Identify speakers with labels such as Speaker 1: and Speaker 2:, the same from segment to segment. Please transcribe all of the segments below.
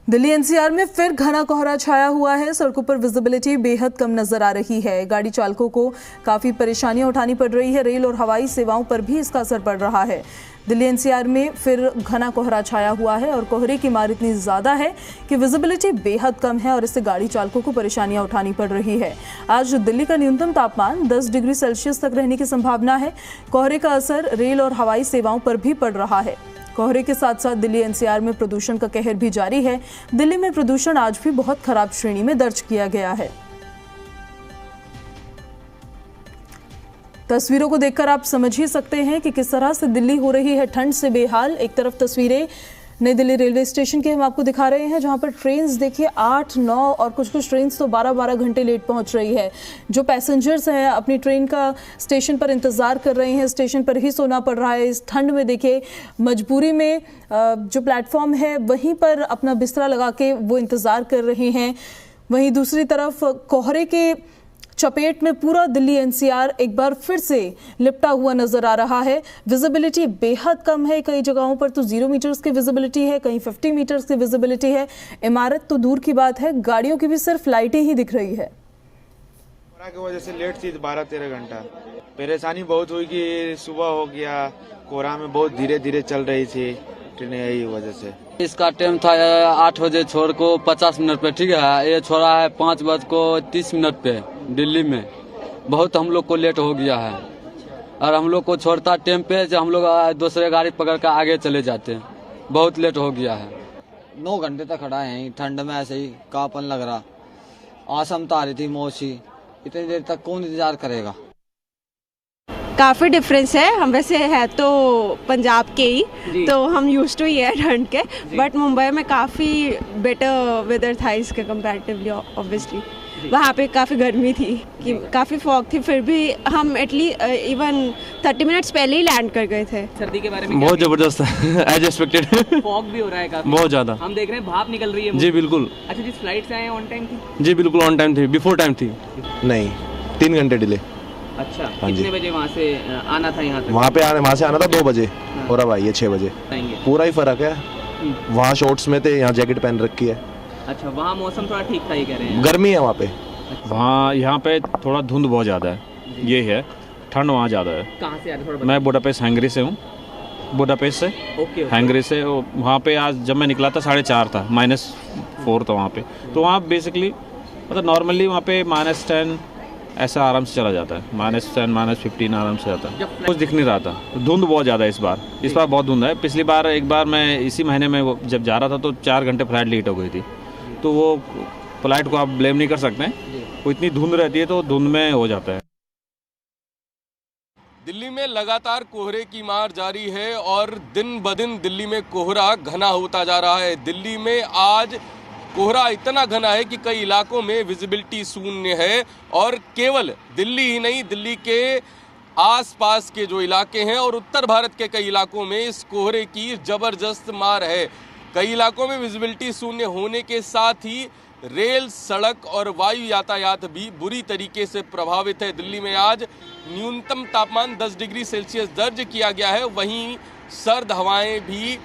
Speaker 1: Delhi NCR में फिर घना कोहरा छाया हुआ है। सड़कों पर विजिबिलिटी बेहद कम नजर आ रही है। गाड़ी चालकों को काफी परेशानियां उठानी पड़ रही है। रेल और हवाई सेवाओं पर भी इसका असर पड़ रहा है। दिल्ली एनसीआर में फिर घना कोहरा छाया हुआ है और कोहरे की मार इतनी ज्यादा है कि विजिबिलिटी बेहद कम है और इससे गाड़ी चालकों को परेशानियां उठानी पड़ रही है। आज दिल्ली का न्यूनतम तापमान 10 डिग्री सेल्सियस तक रहने की संभावना है। कोहरे का असर रेल और हवाई सेवाओं पर भी पड़ रहा है। कोहरे के साथ साथ दिल्ली एनसीआर में प्रदूषण का कहर भी जारी है। दिल्ली में प्रदूषण आज भी बहुत खराब श्रेणी में दर्ज किया गया है। तस्वीरों को देखकर आप समझ ही सकते हैं कि किस तरह से दिल्ली हो रही है ठंड से बेहाल। एक तरफ तस्वीरें नई दिल्ली रेलवे स्टेशन की हम आपको दिखा रहे हैं, जहां पर ट्रेन्स देखिए 8, 9 और कुछ ट्रेन्स तो 12-12 घंटे लेट पहुंच रही है। जो पैसेंजर्स हैं अपनी ट्रेन का स्टेशन पर इंतज़ार कर रहे हैं, स्टेशन पर ही सोना पड़ रहा है। इस ठंड में देखिए मजबूरी में जो प्लेटफॉर्म है वहीं पर अपना बिस्तरा लगा के वो इंतज़ार कर रहे हैं। वहीं दूसरी तरफ कोहरे के चपेट में पूरा दिल्ली एनसीआर एक बार फिर से लिपटा हुआ नजर आ रहा है। विजिबिलिटी बेहद कम है। कई जगहों पर तो 0 मीटर्स की विजिबिलिटी है, कहीं 50 मीटर्स की विजिबिलिटी है। इमारत तो दूर की बात है, गाड़ियों की भी सिर्फ लाइटें ही दिख रही है।
Speaker 2: कोहरा की वजह से लेट थी 12-13 घंटा। परेशानी बहुत हुई कि सुबह हो गया, कोहरा में बहुत धीरे धीरे चल रही थी ट्रेनें, यही वजह से।
Speaker 3: इसका टाइम था 8 बजे छोड़ को 50 मिनट पे, ठीक है। ये छोड़ा है 5:30 पे। दिल्ली में बहुत हम लोग को लेट हो गया है और हम लोग को छोड़ता टाइम पे जो हम लोग दूसरे गाड़ी पकड़ कर आगे चले जाते हैं। बहुत लेट हो गया है।
Speaker 4: 9 घंटे तक खड़ा है ठंड में, ऐसे ही कापन लग रहा। आसम तो आ रही थी मौसी, इतनी देर तक कौन इंतजार करेगा।
Speaker 5: काफ़ी डिफरेंस है। हम वैसे है तो पंजाब के ही, तो हम यूज्ड टू ही है ठंड के, बट मुंबई में काफ़ी बेटर वेदर था इसके कंपैरेटिवली। ऑब्वियसली वहाँ पे काफ़ी गर्मी थी, कि काफ़ी फॉग थी, फिर भी हम इवन 30 मिनट्स पहले ही लैंड कर गए थे।
Speaker 6: सर्दी के बारे में
Speaker 7: बहुत जबरदस्त है, एज एक्सपेक्टेड।
Speaker 6: फॉग भी हो रहा है काफी,
Speaker 7: बहुत ज्यादा।
Speaker 6: हम देख रहे हैं भाप निकल रही है।
Speaker 7: जी बिल्कुल।
Speaker 6: अच्छा, जिस फ्लाइट से आए ऑन टाइम थी?
Speaker 7: जी बिल्कुल ऑन टाइम थी, बिफोर टाइम थी।
Speaker 8: नहीं, 3 घंटे डिले।
Speaker 6: अच्छा, कितने बजे वहाँ से आना था यहाँ तक?
Speaker 8: वहाँ से आना था 2 बजे और अब आइए 6 बजे। पूरा ही फर्क है। वहाँ शॉर्ट्स में थे, यहाँ जैकेट पहन रखी है।
Speaker 6: अच्छा, वहाँ मौसम थोड़ा ठीक था, ये कह रहे हैं?
Speaker 8: गर्मी है वहाँ पे।
Speaker 7: वहाँ यहाँ पे थोड़ा धुंध बहुत ज़्यादा है, ये है। ठंड वहाँ ज़्यादा है।
Speaker 6: कहाँ से आ रहे?
Speaker 7: मैं बुडापेस्ट हंगरी से हूँ। बुडापेस्ट से, हंगरी से। वहाँ पे आज जब मैं निकला था 4.5 था, -4 था वहाँ पे। तो वहाँ बेसिकली मतलब नॉर्मली वहाँ पे -10 ऐसा आराम से चला जाता है। -10 -15 आराम से जाता है। कुछ दिख नहीं रहा था। धुंध बहुत ज़्यादा है इस बार बहुत धुंध है। पिछली बार एक बार मैं इसी महीने में जब जा रहा था तो 4 घंटे फ्लाइट लेट हो गई थी। तो वो फ्लाइट को आप ब्लेम नहीं कर सकते हैं, वो इतनी धुंध रहती है तो धुंध में हो जाता है।
Speaker 9: दिल्ली में लगातार कोहरे की मार जारी है और दिन ब दिन दिल्ली में कोहरा घना होता जा रहा है। दिल्ली में आज कोहरा इतना घना है कि कई इलाकों में विजिबिलिटी शून्य है और केवल दिल्ली ही नहीं, दिल्ली के आसपास के जो इलाके हैं और उत्तर भारत के कई इलाकों में इस कोहरे की जबरदस्त मार है। कई इलाकों में विजिबिलिटी शून्य होने के साथ ही रेल, सड़क और वायु यातायात भी बुरी तरीके से प्रभावित है। दिल्ली में आज न्यूनतम तापमान 10 डिग्री सेल्सियस दर्ज किया गया है। वहीं सर्द हवाएं भी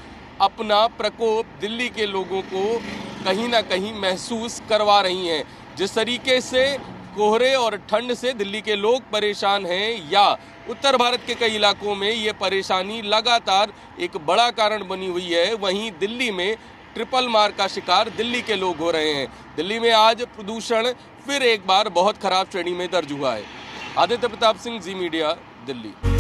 Speaker 9: अपना प्रकोप दिल्ली के लोगों को कहीं ना कहीं महसूस करवा रही हैं। जिस तरीके से कोहरे और ठंड से दिल्ली के लोग परेशान हैं, या उत्तर भारत के कई इलाकों में ये परेशानी लगातार एक बड़ा कारण बनी हुई है, वहीं दिल्ली में ट्रिपल मार का शिकार दिल्ली के लोग हो रहे हैं। दिल्ली में आज प्रदूषण फिर एक बार बहुत खराब श्रेणी में दर्ज हुआ है। आदित्य प्रताप सिंह, जी मीडिया, दिल्ली।